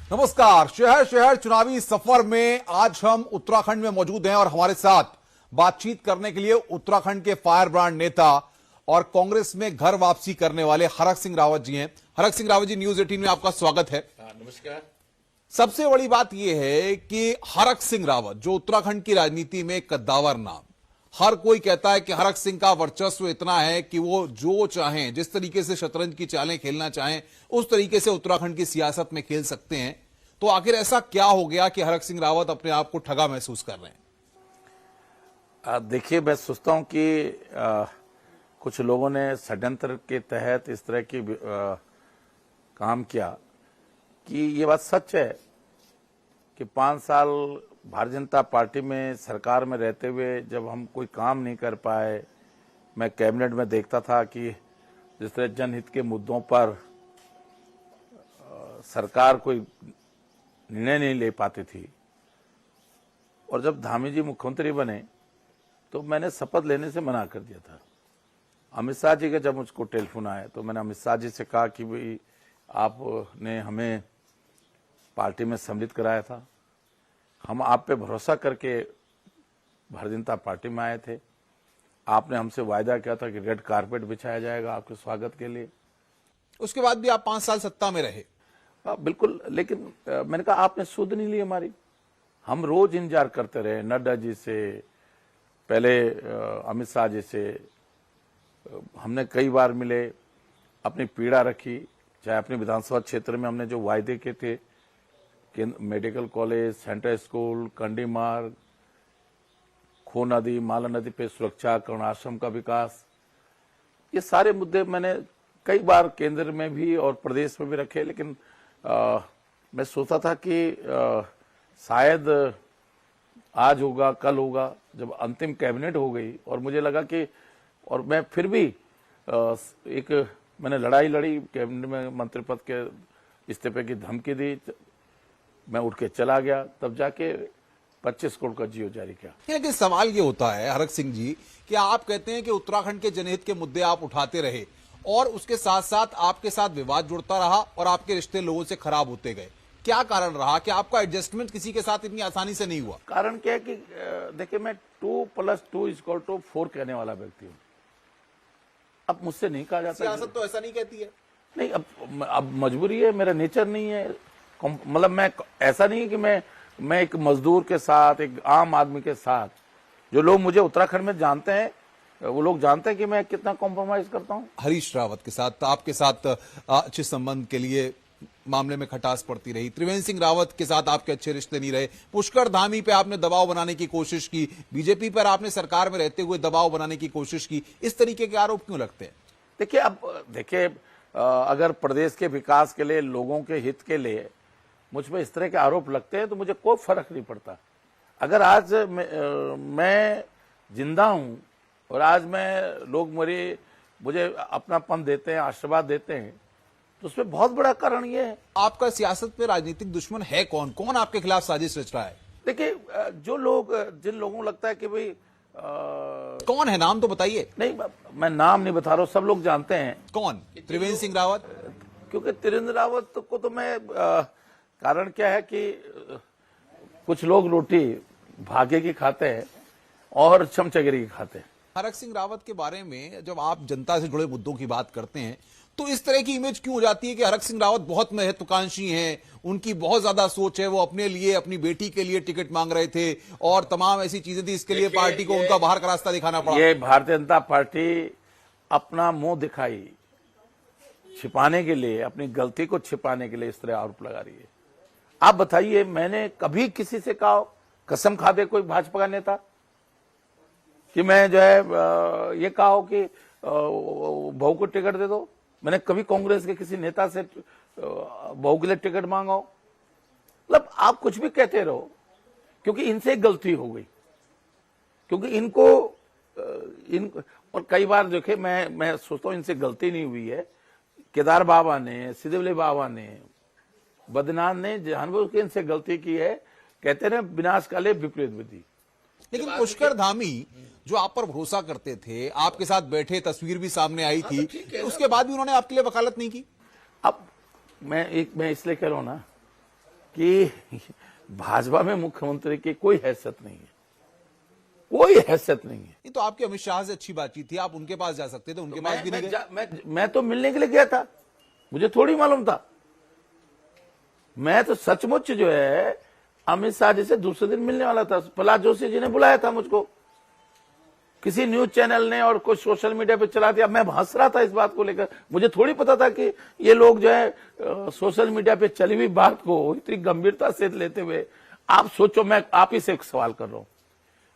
नमस्कार। शहर शहर चुनावी सफर में आज हम उत्तराखंड में मौजूद हैं और हमारे साथ बातचीत करने के लिए उत्तराखंड के फायर ब्रांड नेता और कांग्रेस में घर वापसी करने वाले हरक सिंह रावत जी हैं। हरक सिंह रावत जी, न्यूज 18 में आपका स्वागत है। नमस्कार। सबसे बड़ी बात यह है कि हरक सिंह रावत, जो उत्तराखंड की राजनीति में कद्दावर नाम, हर कोई कहता है कि हरक सिंह का वर्चस्व इतना है कि वो जो चाहें, जिस तरीके से शतरंज की चालें खेलना चाहें, उस तरीके से उत्तराखंड की सियासत में खेल सकते हैं। तो आखिर ऐसा क्या हो गया कि हरक सिंह रावत अपने आप को ठगा महसूस कर रहे हैं? देखिए, मैं सोचता हूं कि कुछ लोगों ने षड्यंत्र के तहत इस तरह की काम किया कि ये बात सच है कि 5 साल भारतीय जनता पार्टी में सरकार में रहते हुए जब हम कोई काम नहीं कर पाए, मैं कैबिनेट में देखता था कि जिस तरह जनहित के मुद्दों पर सरकार कोई निर्णय नहीं ले पाती थी, और जब धामी जी मुख्यमंत्री बने तो मैंने शपथ लेने से मना कर दिया था। अमित शाह जी का जब मुझको टेलीफोन आया तो मैंने अमित शाह जी से कहा कि भाई आपने हमें पार्टी में सम्मिलित कराया था, हम आप पे भरोसा करके भारतीय जनता पार्टी में आए थे, आपने हमसे वायदा किया था कि रेड कारपेट बिछाया जाएगा आपके स्वागत के लिए। उसके बाद भी आप 5 साल सत्ता में रहे। बिल्कुल, लेकिन मैंने कहा आपने सुध नहीं ली हमारी। हम रोज इंतजार करते रहे, नड्डा जी से, पहले अमित शाह जी से हमने कई बार मिले, अपनी पीड़ा रखी, चाहे अपने विधानसभा क्षेत्र में हमने जो वायदे किए थे कि मेडिकल कॉलेज, सेंट्रल स्कूल, कंडी मार्ग, खो नदी, माला नदी पे सुरक्षा, करुण आश्रम का विकास, ये सारे मुद्दे मैंने कई बार केंद्र में भी और प्रदेश में भी रखे। लेकिन मैं सोचता था कि शायद आज होगा, कल होगा। जब अंतिम कैबिनेट हो गई और मुझे लगा कि, और मैं फिर भी मैंने लड़ाई लड़ी, कैबिनेट में मंत्री पद के इस्तीफे की धमकी दी, मैं उठ के चला गया, तब जाके 25 करोड़ का जियो जारी किया। लेकिन सवाल ये होता है हरक सिंह जी कि आप कहते हैं कि उत्तराखंड के जनहित के मुद्दे आप उठाते रहे और उसके साथ साथ आपके साथ विवाद जुड़ता रहा और आपके रिश्ते लोगों से खराब होते गए। क्या कारण रहा कि आपका एडजस्टमेंट किसी के साथ इतनी आसानी से नहीं हुआ? कारण क्या है कि देखिए, मैं 2+2=4 कहने वाला व्यक्ति हूँ। अब मुझसे नहीं कहा जाता। सियासत तो ऐसा नहीं कहती है। नहीं, अब मजबूरी है, मेरा नेचर नहीं है। मतलब मैं ऐसा नहीं है कि मैं एक मजदूर के साथ, एक आम आदमी के साथ, जो लोग मुझे उत्तराखंड में जानते हैं वो लोग जानते हैं कि मैं कितना कॉम्प्रोमाइज करता हूँ। हरीश रावत के साथ, आपके साथ अच्छे संबंध के लिए मामले में खटास पड़ती रही। त्रिवेंद्र सिंह रावत के साथ आपके अच्छे रिश्ते नहीं रहे। पुष्कर धामी पे आपने दबाव बनाने की कोशिश की, बीजेपी पर आपने सरकार में रहते हुए दबाव बनाने की कोशिश की। इस तरीके के आरोप क्यों लगते हैं? देखिए, अगर प्रदेश के विकास के लिए, लोगों के हित के लिए मुझ पर इस तरह के आरोप लगते हैं तो मुझे कोई फर्क नहीं पड़ता। अगर आज मैं जिंदा हूं और आज लोग मुझे अपनापन देते हैं, आशीर्वाद देते हैं, तो उसमें बहुत बड़ा कारण ये है। आपका सियासत में राजनीतिक दुश्मन है कौन? कौन आपके खिलाफ साजिश रच रहा है? देखिए, जिन लोगों को लगता है कि भाई कौन है, नाम तो बताइए। नहीं, मैं नाम नहीं बता रहा हूँ, सब लोग जानते हैं। कौन? त्रिवेंद्र सिंह रावत? क्योंकि त्रिवेंद्र रावत को तो मैं कारण क्या है कि कुछ लोग रोटी भागे की खाते हैं और चमचगिरी की खाते हैं। हरक सिंह रावत के बारे में जब आप जनता से जुड़े मुद्दों की बात करते हैं तो इस तरह की इमेज क्यों हो जाती है कि हरक सिंह रावत बहुत महत्वाकांक्षी हैं, उनकी बहुत ज्यादा सोच है, वो अपने लिए, अपनी बेटी के लिए टिकट मांग रहे थे और तमाम ऐसी चीजें थी, इसके लिए पार्टी को उनका बाहर का रास्ता दिखाना पड़ा। ये भारतीय जनता पार्टी अपना मुंह दिखाई छिपाने के लिए, अपनी गलती को छिपाने के लिए इस तरह आरोप लगा रही है। आप बताइए, मैंने कभी किसी से कहा, कसम खा दे कोई भाजपा का नेता, कि मैं जो है ये कहा हो कि बहू को टिकट दे दो? मैंने कभी कांग्रेस के किसी नेता से बहू के लिए टिकट मांगा हो? मतलब आप कुछ भी कहते रहो, क्योंकि इनसे गलती हो गई, क्योंकि इनको और कई बार देखिए, मैं सोचता हूं इनसे गलती नहीं हुई है। केदार बाबा ने, सिद्धवली बाबा ने, बद्रीनाथ ने जानबूझ के इनसे गलती की है। कहते हैं विनाश काले विपरीत बुद्धि। लेकिन पुष्कर धामी जो आप पर भरोसा करते थे, आपके साथ बैठे, तस्वीर भी सामने आई थी, तो उसके बाद भी उन्होंने आपके लिए वकालत नहीं की। अब मैं इसलिए कह रहा हूं ना कि भाजपा में मुख्यमंत्री की कोई हैसियत नहीं है, कोई हैसियत नहीं है। ये तो आपके अमित शाह से अच्छी बातचीत थी, आप उनके पास जा सकते थे, उनके पास भी नहीं गए। मैं तो मिलने के लिए गया था, मुझे थोड़ी मालूम था। मैं तो सचमुच जो है अमित शाह जी से दूसरे दिन मिलने वाला था। प्रहलाद जोशी जी ने बुलाया था मुझको, किसी न्यूज चैनल ने और कुछ सोशल मीडिया पे चला दिया। मैं हंस रहा था इस बात को लेकर, मुझे थोड़ी पता था कि ये लोग जो है सोशल मीडिया पे चली हुई बात को इतनी गंभीरता से लेते हुए। आप सोचो, मैं आप ही से एक सवाल कर रहा हूं,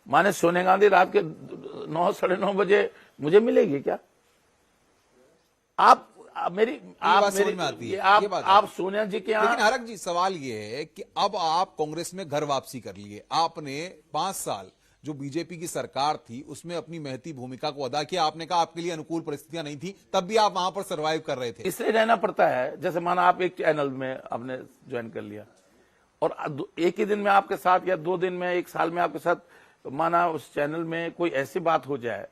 माने सोनिया गांधी रात के 9 साढ़े 9 बजे मुझे मिलेगी क्या? आप मेरी बात समझ में आती है, ये बात आप सोनिया जी के यहाँ। लेकिन हरक जी, सवाल ये है कि अब आप कांग्रेस में घर वापसी कर लिए, आपने 5 साल जो बीजेपी की सरकार थी उसमें अपनी महती भूमिका को अदा किया। आपने कहा आपके लिए अनुकूल परिस्थितियां नहीं थी, तब भी आप वहां पर सरवाइव कर रहे थे। इसलिए रहना पड़ता है, जैसे माना आप एक चैनल में आपने ज्वाइन कर लिया और एक ही दिन में आपके साथ या 2 दिन में, 1 साल में आपके साथ माना उस चैनल में कोई ऐसी बात हो जाए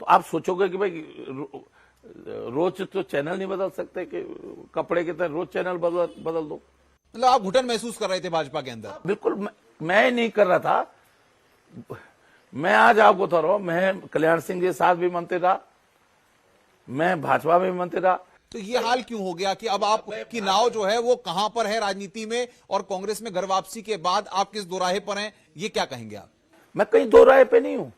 तो आप सोचोगे कि भाई रोज तो चैनल नहीं बदल सकते, कि कपड़े की तरह रोज चैनल बदल दो। मतलब आप घुटन महसूस कर रहे थे भाजपा के अंदर? बिल्कुल, मैं नहीं कर रहा था। मैं आज आपको बता रहा हूं, मैं कल्याण सिंह के साथ भी मंत्री रहा, मैं भाजपा में भी मंत्री रहा। तो ये हाल क्यों हो गया कि अब आपकी नाव जो है वो कहां पर है राजनीति में, और कांग्रेस में घर वापसी के बाद आप किस दोराहे पर हैं, ये क्या कहेंगे आप? मैं कहीं दोराहे पे नहीं हूं,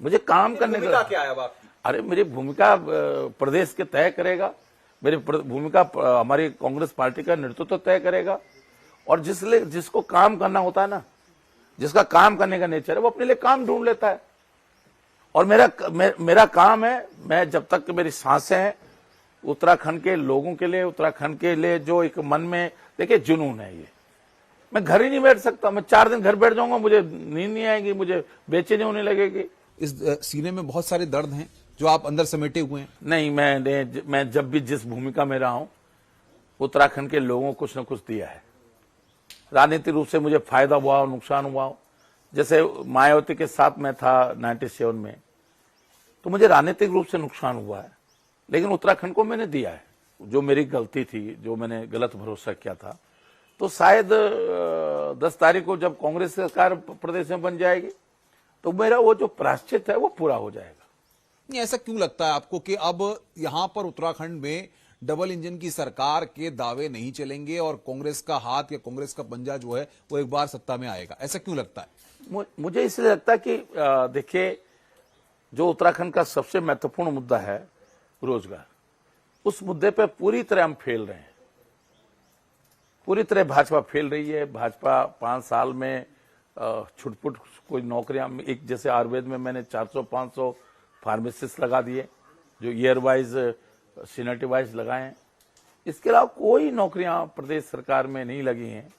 मुझे काम करने का। क्या है अब आपकी? अरे मेरी भूमिका प्रदेश के तय करेगा, मेरी भूमिका हमारी कांग्रेस पार्टी का नेतृत्व तय करेगा। और जिसको काम करना होता है ना, जिसका काम करने का नेचर है, वो अपने लिए काम ढूंढ लेता है। और मेरा काम है, मैं जब तक मेरी सांसें हैं, उत्तराखंड के लोगों के लिए, उत्तराखंड के लिए जो एक मन में देखिए जुनून है, ये मैं घर ही नहीं बैठ सकता। मैं 4 दिन घर बैठ जाऊंगा, मुझे नींद नहीं आएगी, मुझे बेचैनी होने लगेगी। इस सीने में बहुत सारे दर्द हैं जो आप अंदर समेटे हुए हैं। नहीं, मैं जब भी जिस भूमिका में रहा हूं, उत्तराखंड के लोगों को कुछ न कुछ दिया है। राजनीतिक रूप से मुझे फायदा हुआ और नुकसान हुआ। जैसे मायावती के साथ मैं था 97 में, तो मुझे राजनीतिक रूप से नुकसान हुआ है, लेकिन उत्तराखंड को मैंने दिया है। जो मेरी गलती थी, जो मैंने गलत भरोसा किया था, तो शायद 10 तारीख को जब कांग्रेस सरकार प्रदेश में बन जाएगी तो मेरा वो जो प्रायश्चित है वो पूरा हो जाएगा। नहीं, ऐसा क्यों लगता है आपको कि अब यहां पर उत्तराखंड में डबल इंजन की सरकार के दावे नहीं चलेंगे और कांग्रेस का हाथ या कांग्रेस का पंजा जो है वो एक बार सत्ता में आएगा? ऐसा क्यों लगता है? मुझे इसलिए लगता है कि देखिए, जो उत्तराखंड का सबसे महत्वपूर्ण मुद्दा है रोजगार, उस मुद्दे पर पूरी तरह हम फेल रहे हैं, पूरी तरह भाजपा फेल रही है। भाजपा 5 साल में छुटपुट कोई नौकरियां, एक जैसे आयुर्वेद में मैंने 400-500 फार्मासिस्ट लगा दिए, जो ईयर वाइज सीनियरिटी वाइज लगाए हैं। इसके अलावा कोई नौकरियां प्रदेश सरकार में नहीं लगी हैं।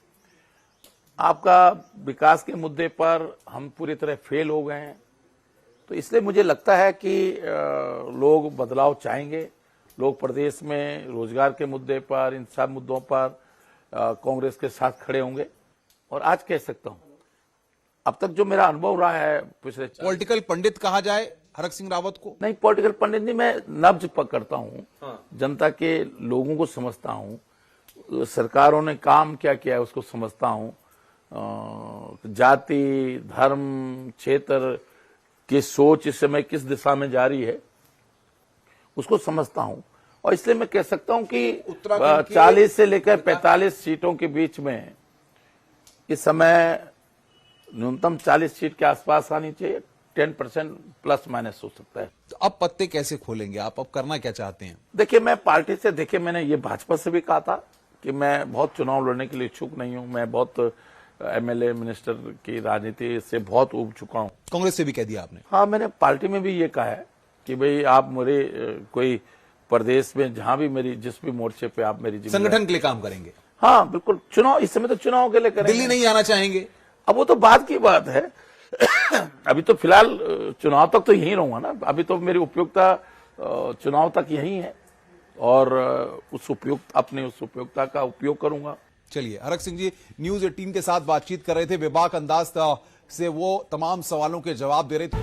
आपका विकास के मुद्दे पर हम पूरी तरह फेल हो गए हैं। तो इसलिए मुझे लगता है कि लोग बदलाव चाहेंगे, लोग प्रदेश में रोजगार के मुद्दे पर, इन सब मुद्दों पर कांग्रेस के साथ खड़े होंगे। और आज कह सकता हूं, अब तक जो मेरा अनुभव रहा है पिछले पॉलिटिकल पंडित कहा जाए हरक सिंह रावत को? नहीं, पॉलिटिकल पंडित नहीं, मैं नब्ज पकड़ता हूँ। हाँ। जनता के लोगों को समझता हूँ, सरकारों ने काम क्या किया है उसको समझता हूँ, जाति, धर्म, क्षेत्र की सोच इस समय किस दिशा में जा रही है उसको समझता हूँ। और इसलिए मैं कह सकता हूँ कि 40 से लेकर 45 सीटों के बीच में इस समय न्यूनतम 40 सीट के आसपास आनी चाहिए। 10% प्लस माइनस हो सकता है। तो अब पत्ते कैसे खोलेंगे आप? अब करना क्या चाहते हैं? देखिए, मैं पार्टी से, देखिए मैंने ये भाजपा से भी कहा था कि मैं बहुत चुनाव लड़ने के लिए इच्छुक नहीं हूं। मैं बहुत एमएलए मिनिस्टर की राजनीति से बहुत उब चुका हूं। कांग्रेस से भी कह दिया आपने? हाँ, मैंने पार्टी में भी ये कहा है कि भाई आप मेरे कोई प्रदेश में जहां भी मेरी, जिस भी मोर्चे पे आप मेरी संगठन के लिए काम करेंगे? हाँ बिल्कुल। चुनाव, इस समय तो चुनाव के लिए करेंगे। दिल्ली नहीं आना चाहेंगे? अब वो तो बाद की बात है। अभी तो फिलहाल चुनाव तक तो यहीं रहूंगा ना। अभी तो मेरी उपयुक्तता चुनाव तक यहीं है और उस उपयुक्तता का उपयोग करूंगा। चलिए, हरक सिंह जी न्यूज 18 के साथ बातचीत कर रहे थे, बेबाक अंदाज से वो तमाम सवालों के जवाब दे रहे थे।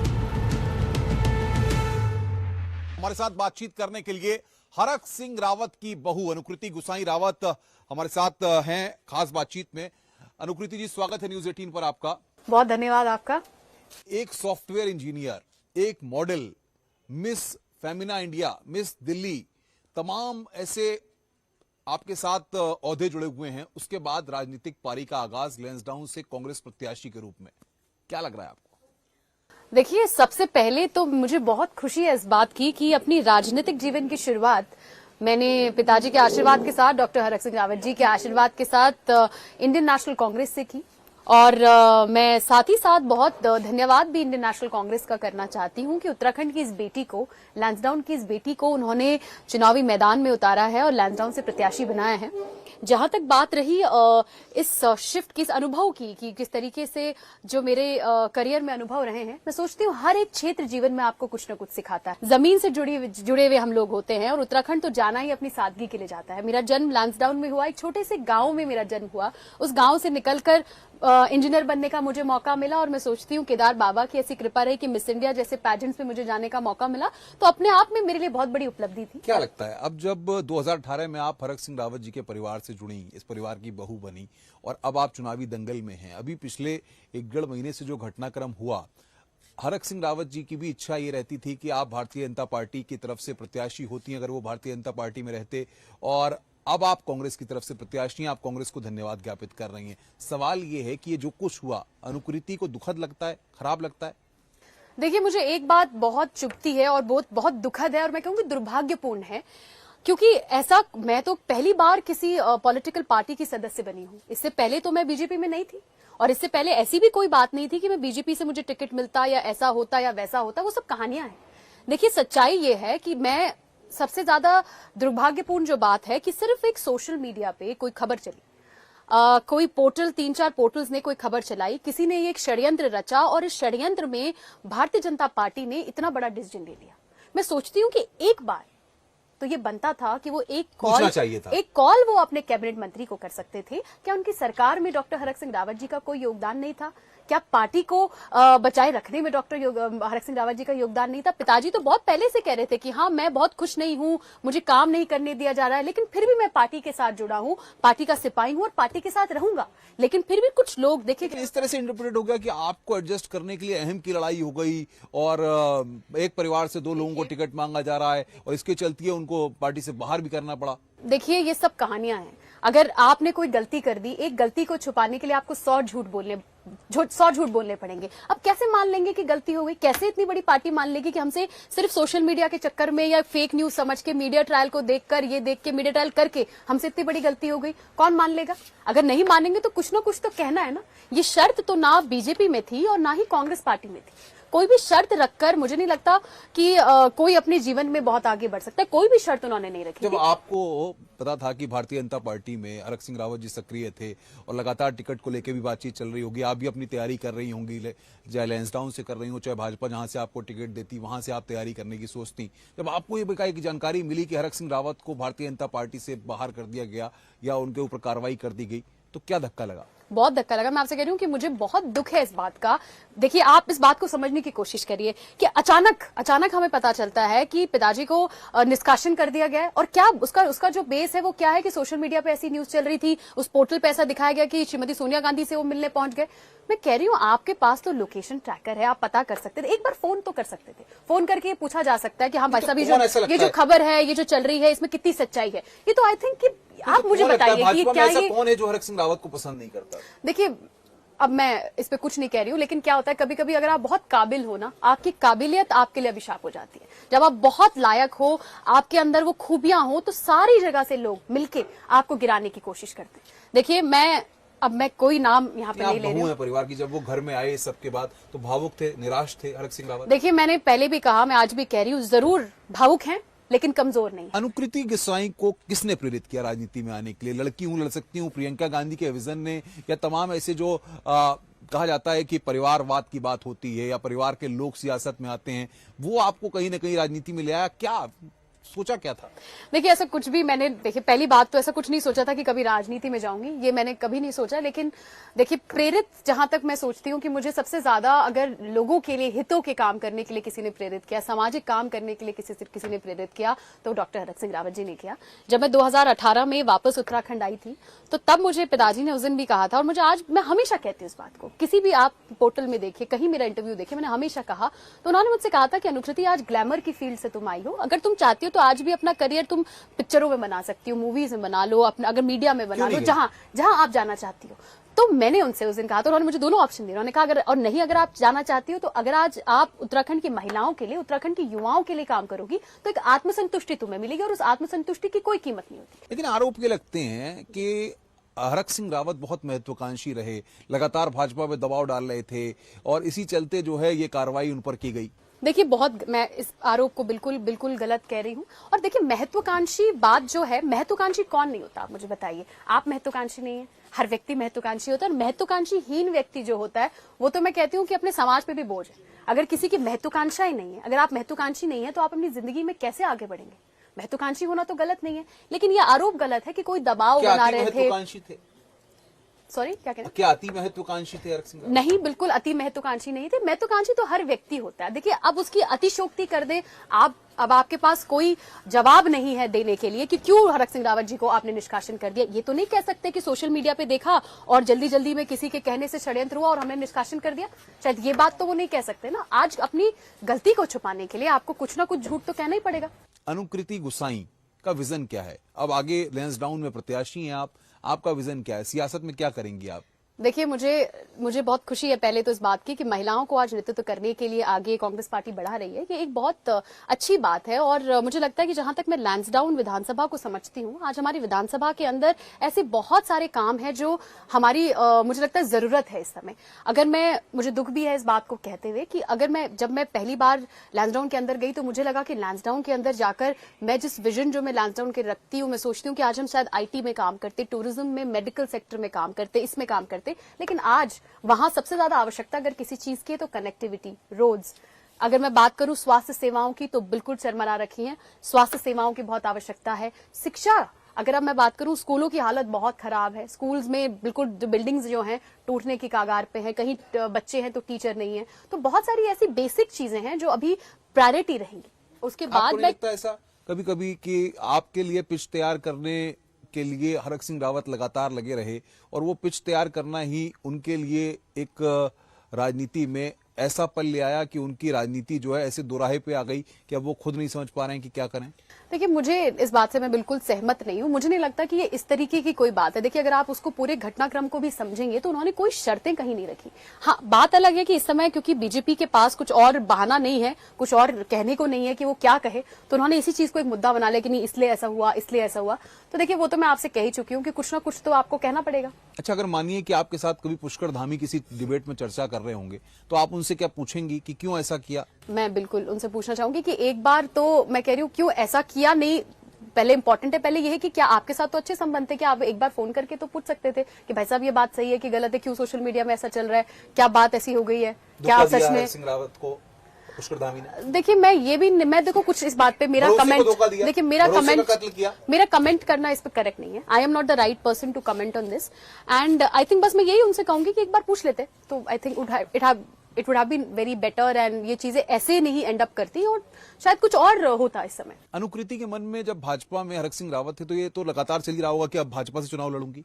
हमारे साथ बातचीत करने के लिए हरक सिंह रावत की बहू अनुकृति गुसाई रावत हमारे साथ हैं खास बातचीत में। अनुकृति जी, स्वागत है न्यूज 18 पर आपका। बहुत धन्यवाद आपका। एक सॉफ्टवेयर इंजीनियर, एक model, miss Femina India, miss Delhi, तमाम ऐसे आपके साथ ओहदे जुड़े हुए हैं। उसके बाद राजनीतिक पारी का आगाज लैंसडाउन से कांग्रेस प्रत्याशी के रूप में, क्या लग रहा है आपको? देखिए, सबसे पहले तो मुझे बहुत खुशी है इस बात की कि अपनी राजनीतिक जीवन की शुरुआत मैंने पिताजी के आशीर्वाद के साथ, डॉक्टर हरक सिंह रावत जी के आशीर्वाद के साथ इंडियन नेशनल कांग्रेस से की। और मैं साथ ही साथ बहुत धन्यवाद भी इंडियन नेशनल कांग्रेस का करना चाहती हूं कि उत्तराखंड की इस बेटी को, लैंसडाउन की इस बेटी को उन्होंने चुनावी मैदान में उतारा है और लैंसडाउन से प्रत्याशी बनाया है। जहां तक बात रही इस शिफ्ट की, इस अनुभव की कि किस तरीके से जो मेरे करियर में अनुभव रहे हैं, मैं सोचती हूँ हर एक क्षेत्र जीवन में आपको कुछ न कुछ सिखाता है। जमीन से जुड़े हुए हम लोग होते हैं और उत्तराखंड तो जाना ही अपनी सादगी के लिए जाता है। मेरा जन्म लैंसडाउन में हुआ, एक छोटे से गांव में मेरा जन्म हुआ। उस गांव से निकलकर इंजीनियर बनने का मुझे मौका मिला और मैं सोचती हूँ केदार बाबा की ऐसी कृपा रही कि मिस इंडिया जैसे पैजेंट्स में मुझे जाने का मौका मिला, तो अपने आप में मेरे लिए बहुत बड़ी उपलब्धि थी। क्या लगता है, अब जब 2018 में आप हरक सिंह रावत जी के परिवार से जुड़ी, इस परिवार की बहू बनी और अब आप चुनावी दंगल में हैं, अभी पिछले 1.5 महीने से जो घटनाक्रम हुआ, हरक सिंह रावत जी की भी इच्छा ये रहती थी कि आप भारतीय जनता पार्टी की तरफ से प्रत्याशी होती, अगर वो भारतीय जनता पार्टी में रहते, और अब आप कांग्रेस की तरफ से प्रत्याशी हैं, आप कांग्रेस को धन्यवाद ज्ञापित कर रही हैं। सवाल ये है कि ये जो कुछ हुआ, अनुकृति को दुखद लगता है, खराब लगता है? देखिए, मुझे एक बात बहुत चुभती है और बहुत दुखद है और मैं कहूंगी दुर्भाग्यपूर्ण है, क्योंकि ऐसा, मैं तो पहली बार किसी पॉलिटिकल पार्टी की सदस्य बनी हूं। इससे पहले तो मैं बीजेपी में नहीं थी और इससे पहले ऐसी भी कोई बात नहीं थी कि मैं बीजेपी से मुझे टिकट मिलता या ऐसा होता या वैसा होता। वो सब कहानियां हैं। देखिए, सच्चाई ये है कि मैं, सबसे ज्यादा दुर्भाग्यपूर्ण जो बात है कि सिर्फ एक सोशल मीडिया पे कोई खबर चली, कोई पोर्टल, 3-4 पोर्टल्स ने कोई खबर चलाई, किसी ने ये एक षड्यंत्र रचा और इस षड्यंत्र में भारतीय जनता पार्टी ने इतना बड़ा डिसीजन ले लिया। मैं सोचती हूँ कि एक बार तो ये बनता था कि वो एक कॉल वो अपने कैबिनेट मंत्री को कर सकते थे। क्या उनकी सरकार में डॉक्टर हरक सिंह रावत जी का कोई योगदान नहीं था? क्या पार्टी को बचाए रखने में डॉक्टर हरक सिंह रावत जी का योगदान नहीं था? पिताजी तो बहुत पहले से कह रहे थे कि हाँ, मैं बहुत खुश नहीं हूं, मुझे काम नहीं करने दिया जा रहा है, लेकिन फिर भी मैं पार्टी के साथ जुड़ा हूं, पार्टी का सिपाही हूं और पार्टी के साथ रहूंगा। लेकिन फिर भी कुछ लोग, देखिए, इस तरह से इंटरप्रेट हो गया कि आपको एडजस्ट करने के लिए अहम की लड़ाई हो गई और एक परिवार से 2 लोगों को टिकट मांगा जा रहा है और इसके चलते उनको पार्टी से बाहर भी करना पड़ा। देखिए, ये सब कहानियां हैं। अगर आपने कोई गलती कर दी, एक गलती को छुपाने के लिए आपको 100 झूठ बोलने पड़ेंगे। अब कैसे मान लेंगे कि गलती हो गई? कैसे इतनी बड़ी पार्टी मान लेगी कि हमसे सिर्फ सोशल मीडिया के चक्कर में या फेक न्यूज समझ के, मीडिया ट्रायल को देखकर, ये देख के, मीडिया ट्रायल करके हमसे इतनी बड़ी गलती हो गई? कौन मान लेगा? अगर नहीं मानेंगे तो कुछ ना कुछ तो कहना है ना। ये शर्त तो ना बीजेपी में थी और ना ही कांग्रेस पार्टी में थी। कोई भी शर्त रखकर मुझे नहीं लगता कि कोई अपने जीवन में बहुत आगे बढ़ सकता है। कोई भी शर्त उन्होंने नहीं रखी। जब आपको पता था कि भारतीय जनता पार्टी में हरक सिंह रावत जी सक्रिय थे और लगातार टिकट को लेकर भी बातचीत चल रही होगी, आप भी अपनी तैयारी कर रही होंगी, चाहे लैंसडाउन से कर रही हो, चाहे भाजपा जहां से आपको टिकट देती वहां से आप तैयारी करने की सोचती, जब आपको ये जानकारी मिली कि हरक सिंह रावत को भारतीय जनता पार्टी से बाहर कर दिया गया या उनके ऊपर कार्रवाई कर दी गई, तो क्या धक्का लगा? बहुत धक्का लगा। मैं आपसे कह रही हूँ कि मुझे बहुत दुख है इस बात का। देखिए, आप इस बात को समझने की कोशिश करिए कि अचानक हमें पता चलता है कि पिताजी को निष्कासन कर दिया गया है। और क्या उसका जो बेस है वो क्या है कि सोशल मीडिया पे ऐसी न्यूज चल रही थी, उस पोर्टल पे ऐसा दिखाया गया कि श्रीमती सोनिया गांधी से वो मिलने पहुंच गए। मैं कह रही हूँ, आपके पास तो लोकेशन ट्रैकर है, आप पता कर सकते थे। एक बार फोन तो कर सकते थे। फोन करके पूछा जा सकता है कि हाँ भाई साहब, ये जो खबर है, ये जो चल रही है, इसमें कितनी सच्चाई है? ये तो आई थिंक कि आप मुझे बताइए कि क्या ये कौन है जो हरक सिंह रावत को पसंद नहीं करता? देखिए, अब मैं इस पे कुछ नहीं कह रही हूँ, लेकिन क्या होता है, कभी कभी अगर आप बहुत काबिल हो ना, आपकी काबिलियत आपके लिए अभिशाप हो जाती है। जब आप बहुत लायक हो, आपके अंदर वो खूबियां हो, तो सारी जगह से लोग मिलके आपको गिराने की कोशिश करते हैं। देखिए, मैं कोई नाम यहाँ पे नहीं ले रही हूँ। परिवार की जब वो घर में आए सबके बाद, तो भावुक थे, निराश थे हरक सिंह रावत? देखिए, मैंने पहले भी कहा, मैं आज भी कह रही हूँ, जरूर भावुक हैं लेकिन कमजोर नहीं। अनुकृति गुसाई को किसने प्रेरित किया राजनीति में आने के लिए? लड़की हूं, लड़ सकती हूँ, प्रियंका गांधी के विजन ने, या तमाम ऐसे जो कहा जाता है कि परिवारवाद की बात होती है या परिवार के लोग सियासत में आते हैं, वो आपको कहीं ना कहीं राजनीति में ले आया? क्या सोचा क्या था? देखिए ऐसा कुछ भी मैंने, देखिए पहली बात तो ऐसा कुछ नहीं सोचा था कि कभी राजनीति में जाऊंगी, ये मैंने कभी नहीं सोचा। लेकिन देखिए प्रेरित जहां तक मैं सोचती हूँ कि मुझे सबसे ज्यादा अगर लोगों के लिए, हितों के काम करने के लिए किसी ने प्रेरित किया, सामाजिक काम करने के लिए किसी ने प्रेरित किया, तो डॉक्टर हरक सिंह रावत जी ने किया। जब मैं 2018 में वापस उत्तराखंड आई थी तो तब मुझे पिताजी ने उस दिन भी कहा था, और मुझे आज, मैं हमेशा कहती हूँ इस बात को, किसी भी आप पोर्टल में देखिए, कहीं मेरा इंटरव्यू देखिए, मैंने हमेशा कहा, तो उन्होंने मुझसे कहा था कि अनुकृति आज ग्लैमर की फील्ड से तुम आई हो, अगर तुम चाहती हो तो आज भी अपना करियर तुम पिक्चरों में बना सकती हो, मूवीज में बना लो, अपना अगर मीडिया में बना लो, जहां जहां आप जाना चाहती हो। तो मैंने उनसे उस दिन कहा, तो उन्होंने मुझे दोनों ऑप्शन दिए। उन्होंने कहा अगर, और नहीं अगर आप जाना चाहती हो तो अगर आज आप उत्तराखंड की महिलाओं के लिए, उत्तराखंड की युवाओं के लिए काम करोगी तो एक आत्मसंतुष्टि तुम्हें मिलेगी, और उस आत्मसंतुष्टि की कोई कीमत नहीं होती। लेकिन आरोप ये लगते हैं कि हरक सिंह रावत बहुत महत्वाकांक्षी रहे, लगातार भाजपा पे दबाव डाल रहे थे, और इसी चलते जो है ये कार्रवाई उन पर की गई। देखिए बहुत, मैं इस आरोप को बिल्कुल गलत कह रही हूं। और देखिए महत्वाकांक्षी बात जो है, महत्वाकांक्षी कौन नहीं होता आप मुझे बताइए? आप महत्वाकांक्षी नहीं है, हर व्यक्ति महत्वाकांक्षी होता है। और महत्वाकांक्षी हीन व्यक्ति जो होता है वो तो मैं कहती हूँ कि अपने समाज पे भी बोझ है। अगर किसी की महत्वाकांक्षा ही नहीं है, अगर आप महत्वाकांक्षी नहीं है तो आप अपनी जिंदगी में कैसे आगे बढ़ेंगे? महत्वाकांक्षी होना तो गलत नहीं है, लेकिन यह आरोप गलत है कि कोई दबाव बना रहे थे। सॉरी, क्या कह रहे हैं? क्या अति महत्वाकांक्षी थे हरक सिंह रावत? नहीं, बिल्कुल अति महत्वाकांक्षी नहीं थे। महत्वाकांक्षी तो हर व्यक्ति होता है। देखिए अब उसकी अतिशोक्ति कर दे आप, अब आपके पास कोई जवाब नहीं है देने के लिए कि क्यों हरक सिंह रावत जी को आपने निष्कासन कर दिया। ये तो नहीं कह सकते कि सोशल मीडिया पे देखा और जल्दी जल्दी में किसी के कहने से षड्यंत्र हुआ और हमने निष्कासन कर दिया। शायद ये बात तो वो नहीं कह सकते ना। आज अपनी गलती को छुपाने के लिए आपको कुछ ना कुछ झूठ तो कहना ही पड़ेगा। अनुकृति गुसाई का विजन क्या है? अब आगे लैंसडाउन में प्रत्याशी हैं आप, आपका विजन क्या है? सियासत में क्या करेंगी आप? देखिए मुझे बहुत खुशी है पहले तो इस बात की कि महिलाओं को आज नेतृत्व करने के लिए आगे कांग्रेस पार्टी बढ़ा रही है। ये एक बहुत अच्छी बात है। और मुझे लगता है कि जहां तक मैं लैंसडाउन विधानसभा को समझती हूं, आज हमारी विधानसभा के अंदर ऐसे बहुत सारे काम है जो हमारी मुझे लगता है जरूरत है इस समय। अगर मुझे दुख भी है इस बात को कहते हुए कि अगर जब मैं पहली बार लैंसडाउन के अंदर गई तो मुझे लगा कि लैंसडाउन के अंदर जाकर मैं जिस विजन जो मैं लैंसडाउन के रखती हूँ, मैं सोचती हूँ कि आज हम शायद IT में काम करते, टूरिज्म में, मेडिकल सेक्टर में काम करते, इसमें काम करते, लेकिन आज वहां सबसे ज्यादा आवश्यकता अगर किसी चीज की है तो कनेक्टिविटी, रोड्स। अगर मैं बात करूं स्वास्थ्य सेवाओं की तो बिल्कुल चरमरा रखी है, स्वास्थ्य सेवाओं की बहुत आवश्यकता है। शिक्षा, अगर अब मैं बात करूं, स्कूलों की हालत बहुत खराब है। स्कूल्स में बिल्कुल बिल्डिंग्स जो हैं टूटने की कगार पे हैं, कहीं बच्चे हैं तो टीचर नहीं है। तो बहुत सारी ऐसी बेसिक चीजें हैं जो अभी प्रायोरिटी रहेंगी। उसके बाद नहीं लगता ऐसा कभी कभी कि आपके लिए पिच तैयार करने के लिए हरक सिंह रावत लगातार लगे रहे, और वो पिच तैयार करना ही उनके लिए एक राजनीति में ऐसा पल ले आया कि उनकी राजनीति जो है ऐसे दोराहे पे आ गई कि अब वो खुद नहीं समझ पा रहे हैं कि क्या करें? देखिए मुझे इस बात से मैं बिल्कुल सहमत नहीं हूं। मुझे नहीं लगता कि ये इस तरीके की कोई बात है। देखिए अगर आप उसको पूरे घटनाक्रम को भी समझेंगे तो उन्होंने कोई शर्तें कहीं नहीं रखी। हाँ, बात अलग है कि इस समय क्योंकि बीजेपी के पास कुछ और बहाना नहीं है, कुछ और कहने को नहीं है कि वो क्या कहे, तो उन्होंने इसी चीज को एक मुद्दा बना लिया कि नहीं इसलिए ऐसा हुआ, इसलिए ऐसा हुआ। तो देखिए वो तो मैं आपसे कह ही चुकी हूँ कि कुछ ना कुछ तो आपको कहना पड़ेगा। अच्छा, अगर मानिए कि आपके साथ कभी पुष्कर धामी किसी डिबेट में चर्चा कर रहे होंगे तो आप उनसे क्या पूछेंगी कि क्यों ऐसा किया? मैं बिल्कुल उनसे पूछना चाहूंगी कि एक बार तो मैं कह रही हूँ क्यों ऐसा किया नहीं, पहले इंपॉर्टेंट है, पहले ये है कि क्या आपके साथ तो अच्छे संबंध थे, क्या आप एक बार फोन करके तो पूछ सकते थे कि भाई साहब ये बात सही है कि गलत है, क्यों सोशल मीडिया में ऐसा चल रहा है, क्या बात ऐसी हो गई है, क्या आप सच में सिंह रावत को पुष्कर धामी ने? देखिए मैं देखो कुछ इस बात पे मेरा कमेंट, देखिए मेरा कमेंट करना इस पे करेक्ट नहीं है। I am not the right person to comment on this and I think बस मैं यही उनसे कहूंगी कि एक बार पूछ लेते तो I think it would have been very better and ये चीजें ऐसे नहीं एंड अप करती और शायद कुछ और होता इस समय। अनुकृति के मन में जब भाजपा में हरक सिंह रावत थे तो ये तो लगातार चल ही रहा होगा कि अब भाजपा से चुनाव लड़ूंगी।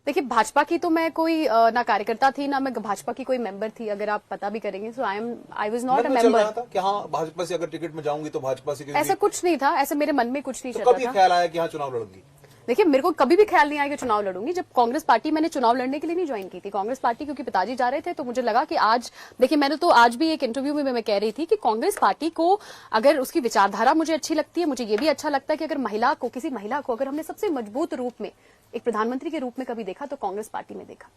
देखिए भाजपा की तो मैं कोई ना कार्यकर्ता थी ना मैं भाजपा की कोई मेंबर थी, अगर आप पता भी करेंगे। So I was not a member. क्या हाँ भाजपा से अगर टिकट में जाऊंगी तो भाजपा से? ऐसा कुछ नहीं था, ऐसे मेरे मन में कुछ नहीं चल रहा था। कभी ख्याल आया कि हाँ चुनाव लड़ूंगी? देखिए मेरे को कभी भी ख्याल नहीं आया कि चुनाव लड़ूंगी। जब कांग्रेस पार्टी मैंने चुनाव लड़ने के लिए नहीं ज्वाइन की थी, कांग्रेस पार्टी क्योंकि पिताजी जा रहे थे तो मुझे लगा कि आज देखिए मैंने तो आज भी एक इंटरव्यू में मैं कह रही थी कि कांग्रेस पार्टी को अगर उसकी विचारधारा मुझे अच्छी लगती है, मुझे ये भी अच्छा लगता है कि अगर किसी महिला को अगर हमने सबसे मजबूत रूप में एक प्रधानमंत्री के रूप में कभी देखा तो कांग्रेस पार्टी में देखा।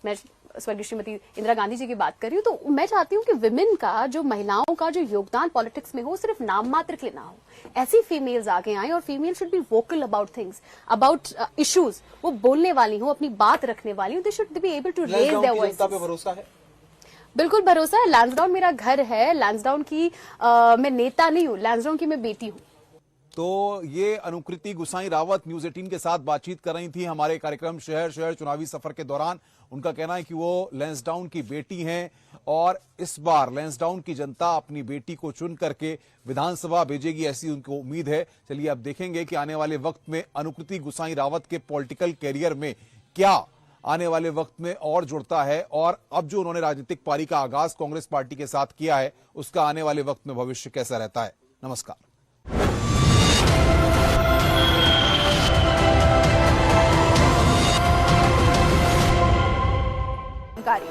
मैं स्वर्गीय श्रीमती इंदिरा गांधी जी की बात कर रही हूँ। तो मैं चाहती हूँ कि विमेन का जो महिलाओं का जो योगदान पॉलिटिक्स में हो सिर्फ नाम मात्र के लिए ना हो, ऐसी फीमेल्स आगे आए और female should be vocal about things, about issues, वो बोलने वाली हो, अपनी बात रखने वाली हो। They should be able to raise their voice. भरोसा है? बिल्कुल भरोसा है। लैंसडाउन मेरा घर है, लैंसडाउन की मैं नेता नहीं हूँ, लैंसडाउन की मैं बेटी हूँ। तो ये अनुकृति गुसाई रावत न्यूज 18 के साथ बातचीत कर रही थी हमारे कार्यक्रम शहर शहर चुनावी सफर के दौरान। उनका कहना है कि वो लैंसडाउन की बेटी हैं और इस बार लैंसडाउन की जनता अपनी बेटी को चुन करके विधानसभा भेजेगी, ऐसी उनको उम्मीद है। चलिए अब देखेंगे कि आने वाले वक्त में अनुकृति गुसाई रावत के पॉलिटिकल कैरियर में क्या आने वाले वक्त में और जुड़ता है, और अब जो उन्होंने राजनीतिक पारी का आगाज कांग्रेस पार्टी के साथ किया है उसका आने वाले वक्त में भविष्य कैसा रहता है। नमस्कार। जानकारी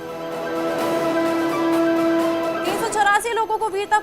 384 लोगों को वीरता